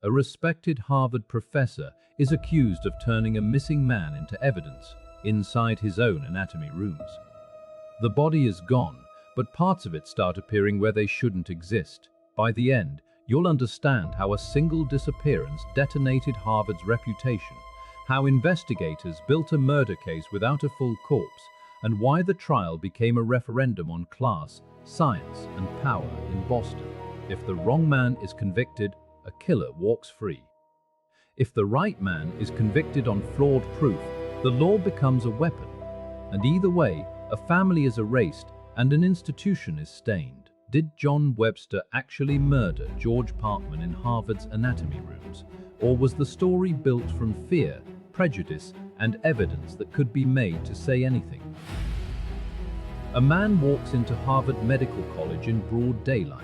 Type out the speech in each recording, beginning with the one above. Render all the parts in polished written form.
A respected Harvard professor is accused of turning a missing man into evidence inside his own anatomy rooms. The body is gone, but parts of it start appearing where they shouldn't exist. By the end, you'll understand how a single disappearance detonated Harvard's reputation, how investigators built a murder case without a full corpse, and why the trial became a referendum on class, science, and power in Boston. If the wrong man is convicted, a killer walks free. If the right man is convicted on flawed proof, the law becomes a weapon. And either way, a family is erased and an institution is stained. Did John Webster actually murder George Parkman in Harvard's anatomy rooms? Or was the story built from fear, prejudice, and evidence that could be made to say anything? A man walks into Harvard Medical College in broad daylight.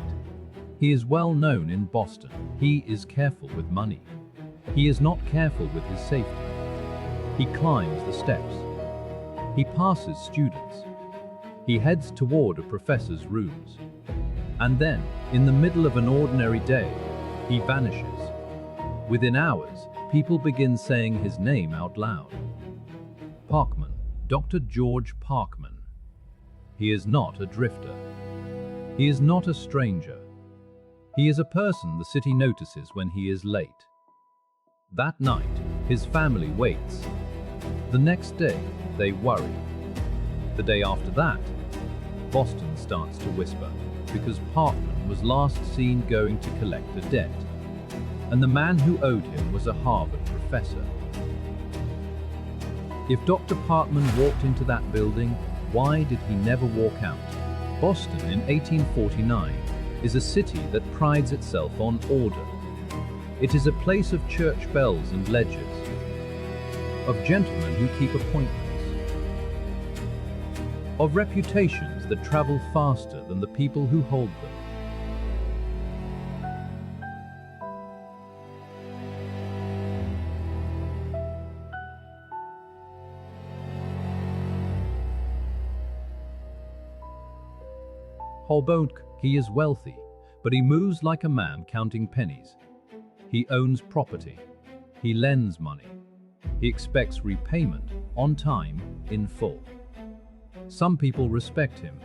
He is well known in Boston. He is careful with money. He is not careful with his safety. He climbs the steps. He passes students. He heads toward a professor's rooms. And then, in the middle of an ordinary day, he vanishes. Within hours, people begin saying his name out loud. Parkman, Dr. George Parkman. He is not a drifter. He is not a stranger. He is a person the city notices when he is late. That night, his family waits. The next day, they worry. The day after that, Boston starts to whisper, because Parkman was last seen going to collect a debt, and the man who owed him was a Harvard professor. If Dr. Parkman walked into that building, why did he never walk out? Boston in 1849 is a city that prides itself on order. It is a place of church bells and ledgers, of gentlemen who keep appointments, of reputations that travel faster than the people who hold them. Holbrook, he is wealthy, but he moves like a man counting pennies. He owns property. He lends money. He expects repayment, on time, in full. Some people respect him.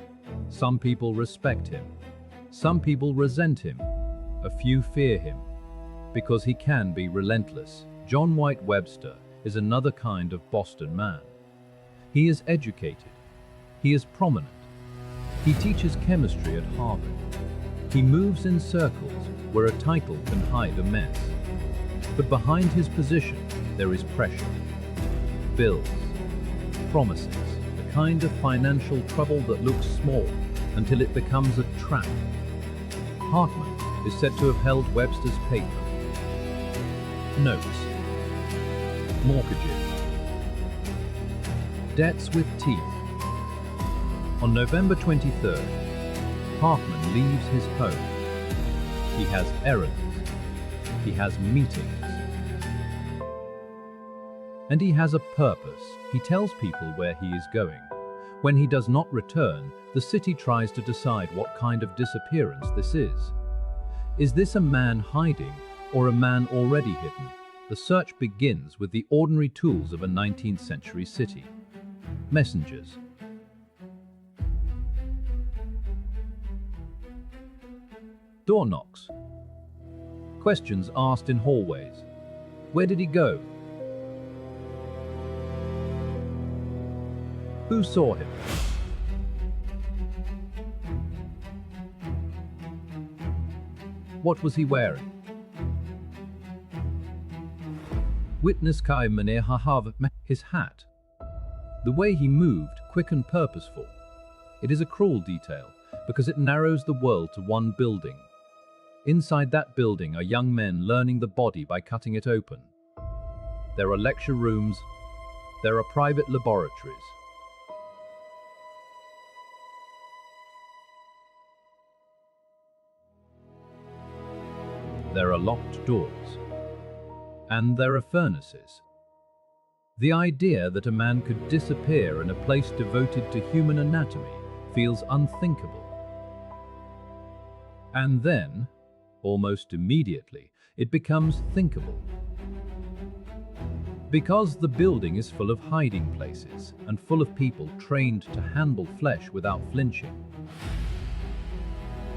Some people respect him. Some people resent him. A few fear him, because he can be relentless. John White Webster is another kind of Boston man. He is educated. He is prominent. He teaches chemistry at Harvard. He moves in circles where a title can hide a mess. But behind his position, there is pressure. Bills, promises, the kind of financial trouble that looks small until it becomes a trap. Parkman is said to have held Webster's paper, notes, mortgages, debts with teeth. On November 23rd, Parkman leaves his home. He has errands. He has meetings. And he has a purpose. He tells people where he is going. When he does not return, the city tries to decide what kind of disappearance this is. Is this a man hiding or a man already hidden? The search begins with the ordinary tools of a 19th century city. Messengers. Door knocks. Questions asked in hallways. Where did he go? Who saw him? What was he wearing? Witness Kai Meneer Hahav, his hat. The way he moved, quick and purposeful. It is a cruel detail, because it narrows the world to one building. Inside that building are young men learning the body by cutting it open. There are lecture rooms. There are private laboratories. There are locked doors. And there are furnaces. The idea that a man could disappear in a place devoted to human anatomy feels unthinkable. And then, almost immediately, it becomes thinkable. Because the building is full of hiding places and full of people trained to handle flesh without flinching.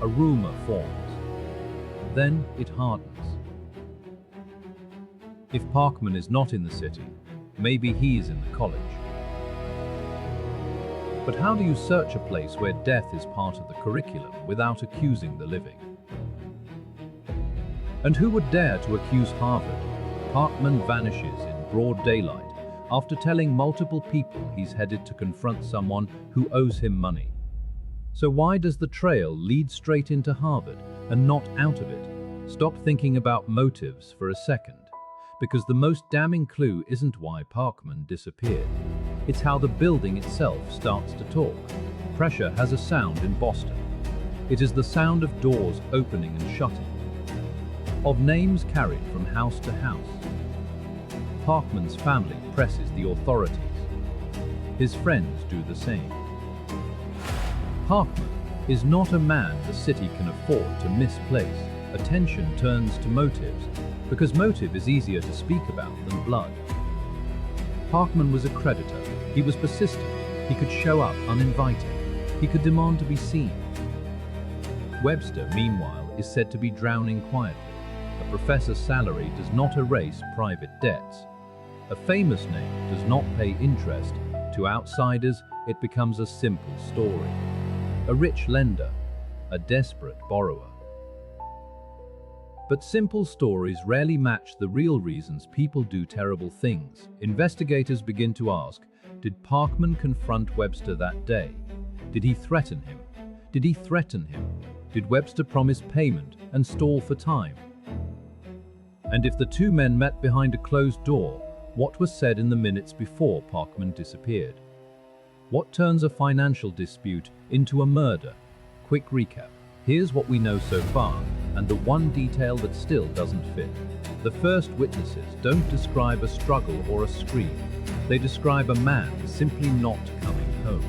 A rumor forms. Then it hardens. If Parkman is not in the city, maybe he is in the college. But how do you search a place where death is part of the curriculum without accusing the living? And who would dare to accuse Harvard? Parkman vanishes in broad daylight after telling multiple people he's headed to confront someone who owes him money. So why does the trail lead straight into Harvard and not out of it? Stop thinking about motives for a second, because the most damning clue isn't why Parkman disappeared. It's how the building itself starts to talk. Pressure has a sound in Boston. It is the sound of doors opening and shutting, of names carried from house to house. Parkman's family presses the authorities. His friends do the same. Parkman is not a man the city can afford to misplace. Attention turns to motives, because motive is easier to speak about than blood. Parkman was a creditor. He was persistent. He could show up uninvited. He could demand to be seen. Webster, meanwhile, is said to be drowning quietly. A professor's salary does not erase private debts. A famous name does not pay interest. To outsiders, it becomes a simple story. A rich lender, a desperate borrower. But simple stories rarely match the real reasons people do terrible things. Investigators begin to ask, did Parkman confront Webster that day? Did he threaten him? Did he threaten him? Did Webster promise payment and stall for time? And if the two men met behind a closed door, what was said in the minutes before Parkman disappeared? What turns a financial dispute into a murder? Quick recap. Here's what we know so far, and the one detail that still doesn't fit. The first witnesses don't describe a struggle or a scream. They describe a man simply not coming home.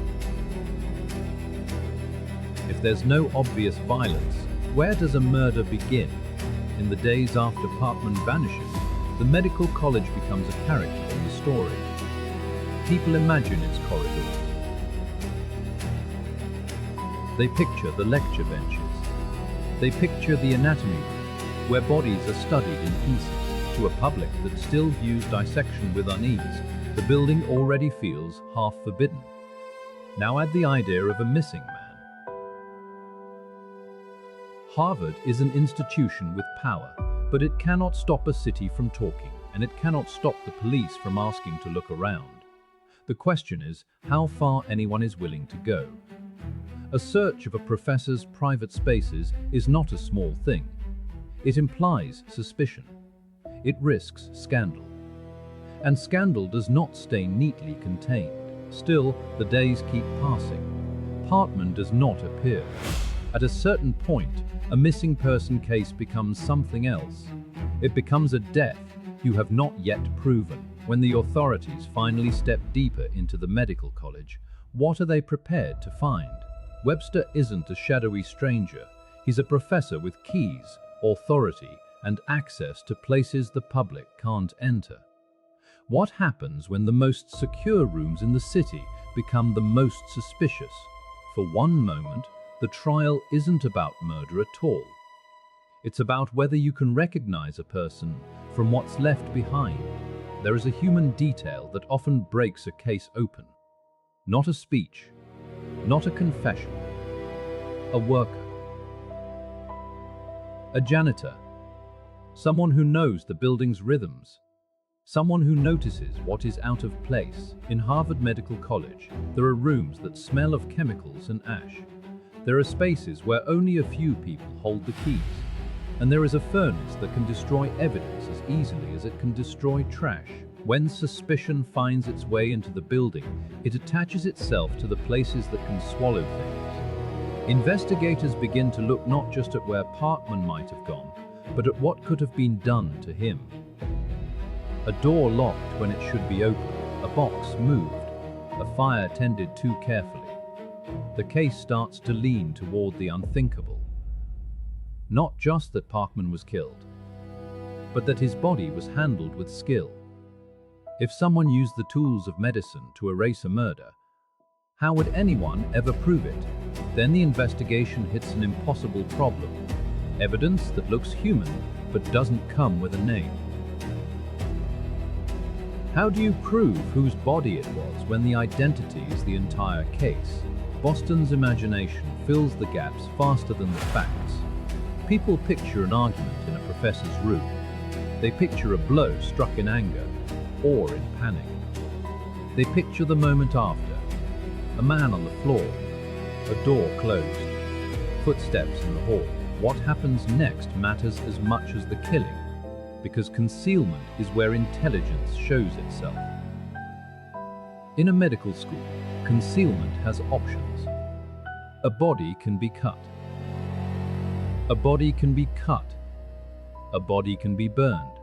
If there's no obvious violence, where does a murder begin? In the days after Parkman vanishes, the medical college becomes a character in the story. People imagine its corridors. They picture the lecture benches. They picture the anatomy room, where bodies are studied in pieces. To a public that still views dissection with unease, the building already feels half forbidden. Now add the idea of a missing man. Harvard is an institution with power, but it cannot stop a city from talking, and it cannot stop the police from asking to look around. The question is how far anyone is willing to go. A search of a professor's private spaces is not a small thing. It implies suspicion. It risks scandal. And scandal does not stay neatly contained. Still, the days keep passing. Parkman does not appear. At a certain point, a missing person case becomes something else. It becomes a death you have not yet proven. When the authorities finally step deeper into the medical college, what are they prepared to find? Webster isn't a shadowy stranger. He's a professor with keys, authority, and access to places the public can't enter. What happens when the most secure rooms in the city become the most suspicious? For one moment, the trial isn't about murder at all. It's about whether you can recognize a person from what's left behind. There is a human detail that often breaks a case open. Not a speech, not a confession. A worker. A janitor. Someone who knows the building's rhythms. Someone who notices what is out of place. In Harvard Medical College, there are rooms that smell of chemicals and ash. There are spaces where only a few people hold the keys. And there is a furnace that can destroy evidence as easily as it can destroy trash. When suspicion finds its way into the building, it attaches itself to the places that can swallow things. Investigators begin to look not just at where Parkman might have gone, but at what could have been done to him. A door locked when it should be open, a box moved, a fire tended too carefully. The case starts to lean toward the unthinkable. Not just that Parkman was killed, but that his body was handled with skill. If someone used the tools of medicine to erase a murder, how would anyone ever prove it? Then the investigation hits an impossible problem. Evidence that looks human, but doesn't come with a name. How do you prove whose body it was when the identity is the entire case? Boston's imagination fills the gaps faster than the facts. People picture an argument in a professor's room. They picture a blow struck in anger or in panic. They picture the moment after. A man on the floor, a door closed, footsteps in the hall. What happens next matters as much as the killing, because concealment is where intelligence shows itself. In a medical school, concealment has options. A body can be cut. A body can be cut. A body can be burned.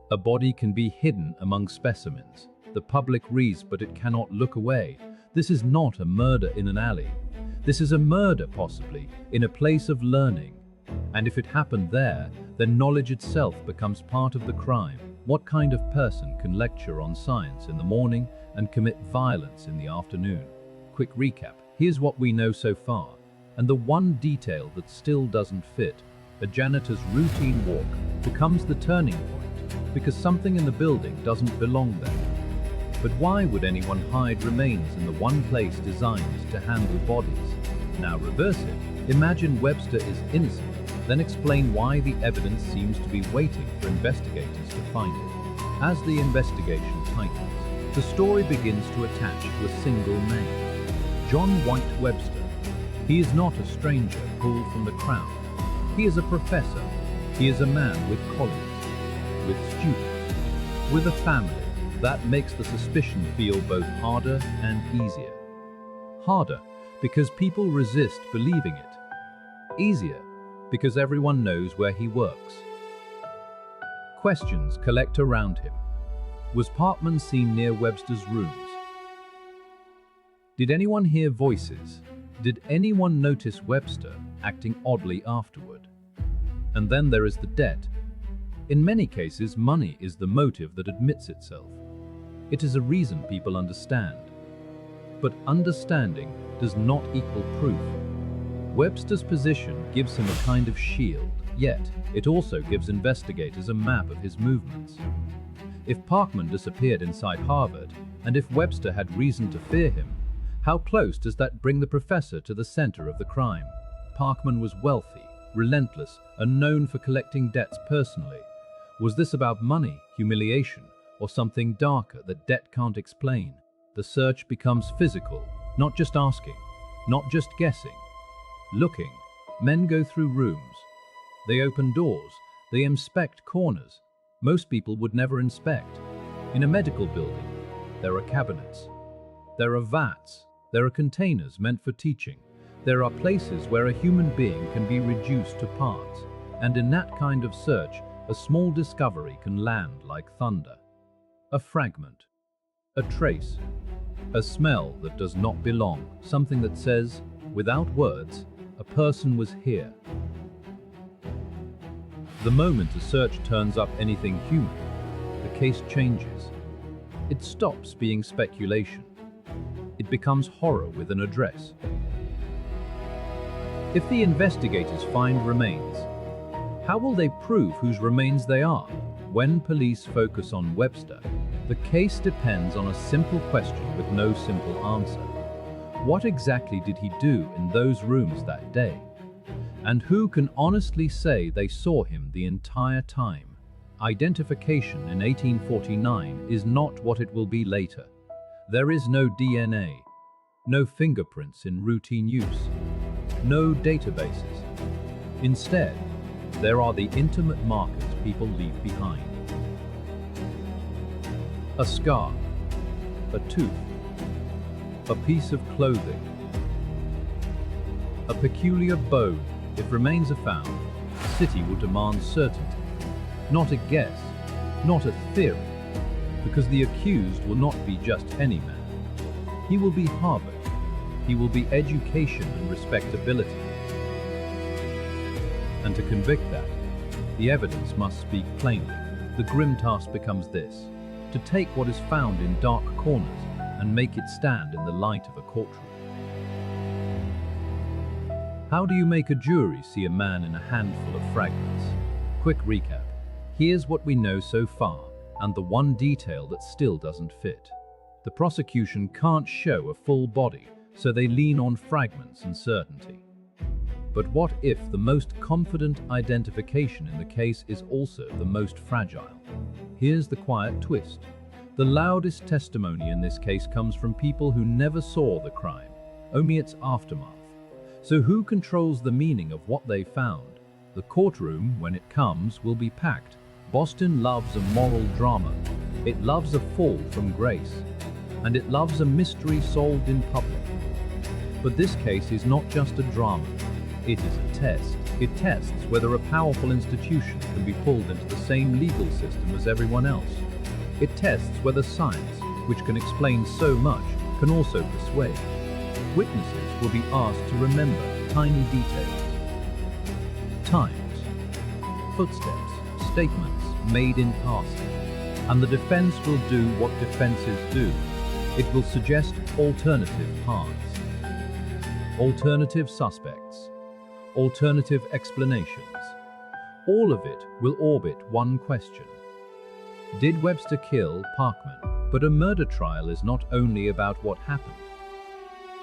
A body can be hidden among specimens. The public reads, but it cannot look away. This is not a murder in an alley. This is a murder, possibly, in a place of learning. And if it happened there, then knowledge itself becomes part of the crime. What kind of person can lecture on science in the morning and commit violence in the afternoon? Quick recap. Here's what we know so far. And the one detail that still doesn't fit. A janitor's routine walk becomes the turning point because something in the building doesn't belong there. But why would anyone hide remains in the one place designed to handle bodies? Now reverse it. Imagine Webster is innocent, then explain why the evidence seems to be waiting for investigators to find it. As the investigation tightens, the story begins to attach to a single name. John White Webster. He is not a stranger pulled from the crowd. He is a professor. He is a man with colleagues, with students, with a family. That makes the suspicion feel both harder and easier. Harder, because people resist believing it. Easier, because everyone knows where he works. Questions collect around him. Was Parkman seen near Webster's rooms? Did anyone hear voices? Did anyone notice Webster acting oddly afterward? And then there is the debt. In many cases, money is the motive that admits itself. It is a reason people understand. But understanding does not equal proof. Webster's position gives him a kind of shield, yet it also gives investigators a map of his movements. If Parkman disappeared inside Harvard, and if Webster had reason to fear him, how close does that bring the professor to the center of the crime? Parkman was wealthy, relentless, and known for collecting debts personally. Was this about money, humiliation, or something darker that debt can't explain? The search becomes physical, not just asking, not just guessing. Looking. Men go through rooms. They open doors. They inspect corners. Most people would never inspect. In a medical building, there are cabinets. There are vats. There are containers meant for teaching. There are places where a human being can be reduced to parts. And in that kind of search, a small discovery can land like thunder. A fragment, a trace, a smell that does not belong, something that says, without words, a person was here. The moment a search turns up anything human, the case changes. It stops being speculation. It becomes horror with an address. If the investigators find remains, how will they prove whose remains they are? When police focus on Webster, the case depends on a simple question with no simple answer. What exactly did he do in those rooms that day? And who can honestly say they saw him the entire time? Identification in 1849 is not what it will be later. There is no DNA, no fingerprints in routine use, no databases. Instead, there are the intimate markers people leave behind. A scar, a tooth, a piece of clothing, a peculiar bone. If remains are found, the city will demand certainty, not a guess, not a theory, because the accused will not be just any man. He will be Harvard. He will be education and respectability. And to convict that, The evidence must speak plainly. The grim task becomes this: to take what is found in dark corners and make it stand in the light of a courtroom. How do you make a jury see a man in a handful of fragments? Quick recap. Here's what we know so far, and the one detail that still doesn't fit. The prosecution can't show a full body, so they lean on fragments and certainty. But what if the most confident identification in the case is also the most fragile? Here's the quiet twist. The loudest testimony in this case comes from people who never saw the crime, only its aftermath. So who controls the meaning of what they found? The courtroom, when it comes, will be packed. Boston loves a moral drama. It loves a fall from grace. And it loves a mystery solved in public. But this case is not just a drama. It is a test. It tests whether a powerful institution can be pulled into the same legal system as everyone else. It tests whether science, which can explain so much, can also persuade. Witnesses will be asked to remember tiny details. Times, footsteps, statements made in passing. And the defense will do what defenses do. It will suggest alternative paths, alternative suspects, alternative explanations. All of it will orbit one question. Did Webster kill Parkman? But a murder trial is not only about what happened.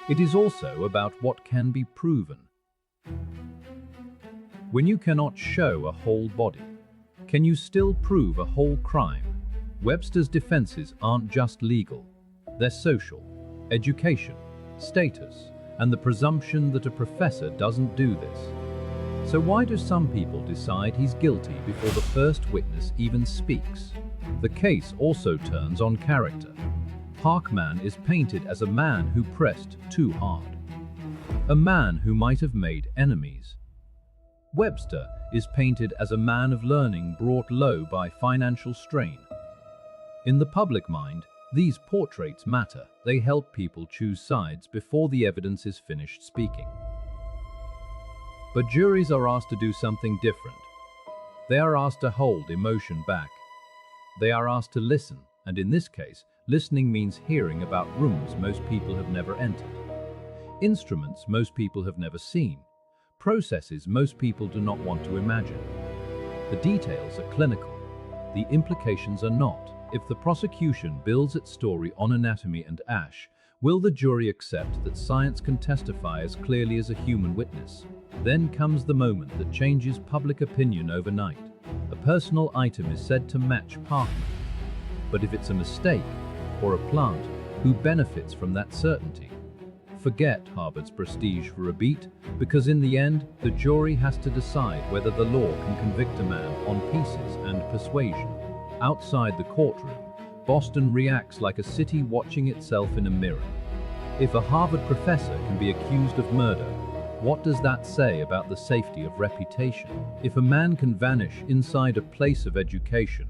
It is also about what can be proven. When you cannot show a whole body, can you still prove a whole crime? Webster's defenses aren't just legal. They're social, education, status, and the presumption that a professor doesn't do this. So why do some people decide he's guilty before the first witness even speaks? The case also turns on character. Parkman is painted as a man who pressed too hard, a man who might have made enemies. Webster is painted as a man of learning brought low by financial strain. In the public mind, these portraits matter. They help people choose sides before the evidence is finished speaking. But juries are asked to do something different. They are asked to hold emotion back. They are asked to listen, and in this case, listening means hearing about rooms most people have never entered, instruments most people have never seen, processes most people do not want to imagine. The details are clinical. The implications are not. If the prosecution builds its story on anatomy and ash, will the jury accept that science can testify as clearly as a human witness? Then comes the moment that changes public opinion overnight. A personal item is said to match Parkman. But if it's a mistake, or a plant, who benefits from that certainty? Forget Harvard's prestige for a beat, because in the end, the jury has to decide whether the law can convict a man on pieces and persuasion. Outside the courtroom, Boston reacts like a city watching itself in a mirror. If a Harvard professor can be accused of murder, what does that say about the safety of reputation? If a man can vanish inside a place of education,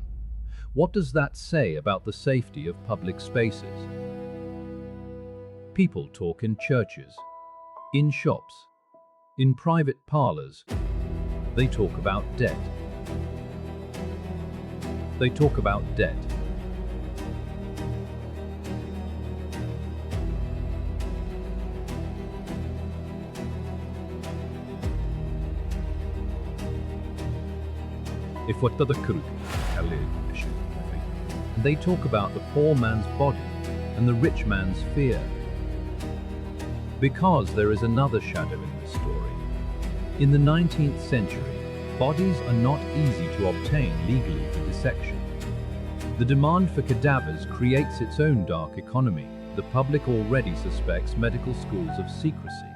what does that say about the safety of public spaces? People talk in churches, in shops, in private parlors. They talk about debt. They talk about debt. If what the they talk about the poor man's body and the rich man's fear. Because there is another shadow in this story. In the 19th century, bodies are not easy to obtain legally for dissection. The demand for cadavers creates its own dark economy. The public already suspects medical schools of secrecy.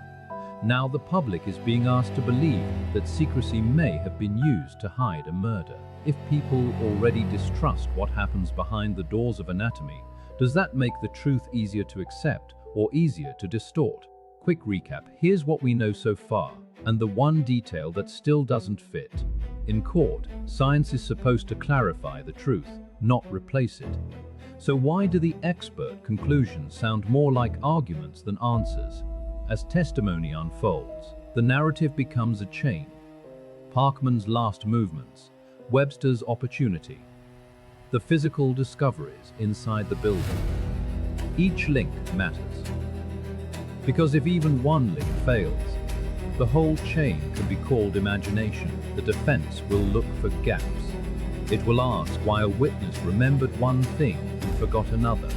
Now the public is being asked to believe that secrecy may have been used to hide a murder. If people already distrust what happens behind the doors of anatomy, does that make the truth easier to accept or easier to distort? Quick recap, here's what we know so far, and the one detail that still doesn't fit. In court, science is supposed to clarify the truth, not replace it. So why do the expert conclusions sound more like arguments than answers? As testimony unfolds, the narrative becomes a chain. Parkman's last movements, Webster's opportunity. The physical discoveries inside the building. Each link matters. Because if even one link fails, the whole chain can be called imagination. The defense will look for gaps. It will ask why a witness remembered one thing and forgot another.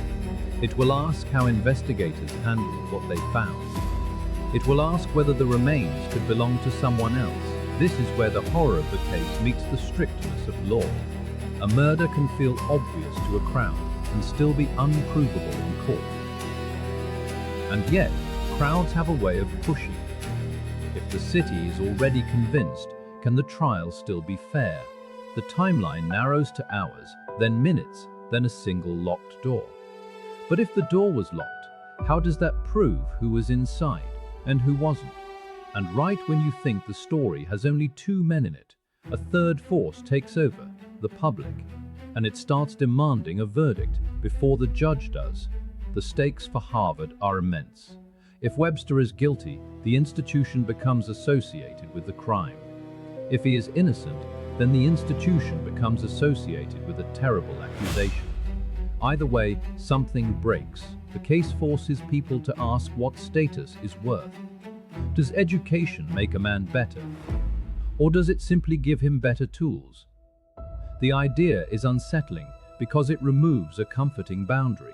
It will ask how investigators handled what they found. It will ask whether the remains could belong to someone else. This is where the horror of the case meets the strictness of law. A murder can feel obvious to a crowd and still be unprovable in court. And yet, crowds have a way of pushing. If the city is already convinced, can the trial still be fair? The timeline narrows to hours, then minutes, then a single locked door. But if the door was locked, how does that prove who was inside and who wasn't? And right when you think the story has only two men in it, a third force takes over, the public, and it starts demanding a verdict before the judge does. The stakes for Harvard are immense. If Webster is guilty, the institution becomes associated with the crime. If he is innocent, then the institution becomes associated with a terrible accusation. Either way, something breaks. The case forces people to ask what status is worth. Does education make a man better? Or does it simply give him better tools? The idea is unsettling because it removes a comforting boundary.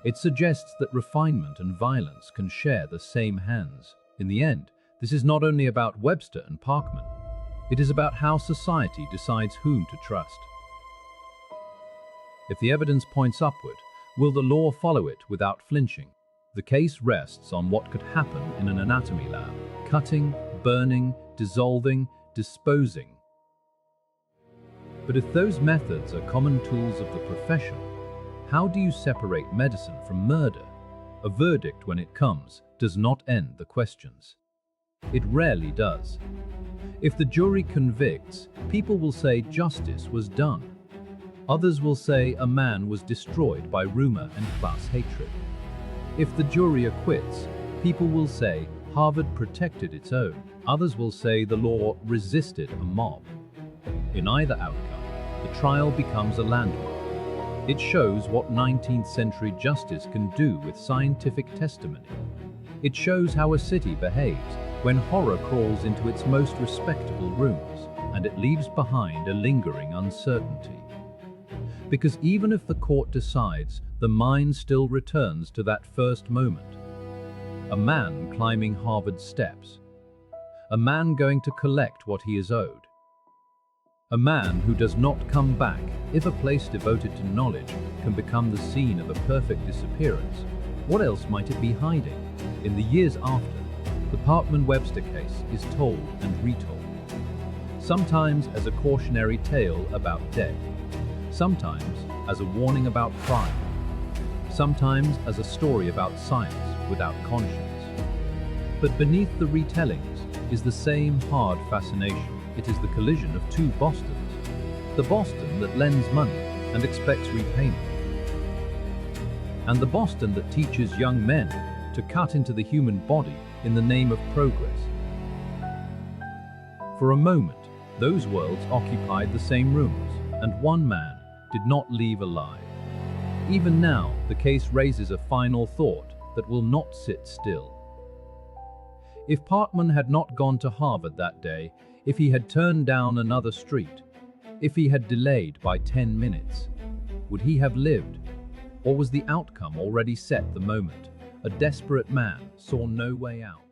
It suggests that refinement and violence can share the same hands. In the end, this is not only about Webster and Parkman. It is about how society decides whom to trust. If the evidence points upward, will the law follow it without flinching? The case rests on what could happen in an anatomy lab: cutting, burning, dissolving, disposing. But if those methods are common tools of the profession, how do you separate medicine from murder? A verdict, when it comes, does not end the questions. It rarely does. If the jury convicts, people will say justice was done. Others will say a man was destroyed by rumor and class hatred. If the jury acquits, people will say Harvard protected its own. Others will say the law resisted a mob. In either outcome, the trial becomes a landmark. It shows what 19th century justice can do with scientific testimony. It shows how a city behaves when horror crawls into its most respectable rooms, and it leaves behind a lingering uncertainty. Because even if the court decides, the mind still returns to that first moment. A man climbing Harvard steps. A man going to collect what he is owed. A man who does not come back. If a place devoted to knowledge can become the scene of a perfect disappearance, what else might it be hiding? In the years after, the Parkman-Webster case is told and retold. Sometimes as a cautionary tale about death. Sometimes as a warning about crime. Sometimes as a story about science without conscience. But beneath the retellings is the same hard fascination. It is the collision of two Bostons. The Boston that lends money and expects repayment. And the Boston that teaches young men to cut into the human body in the name of progress. For a moment, those worlds occupied the same rooms, and one man did not leave alive. Even now, the case raises a final thought that will not sit still. If Parkman had not gone to Harvard that day, if he had turned down another street, if he had delayed by 10 minutes, would he have lived? Or was the outcome already set the moment? A desperate man saw no way out.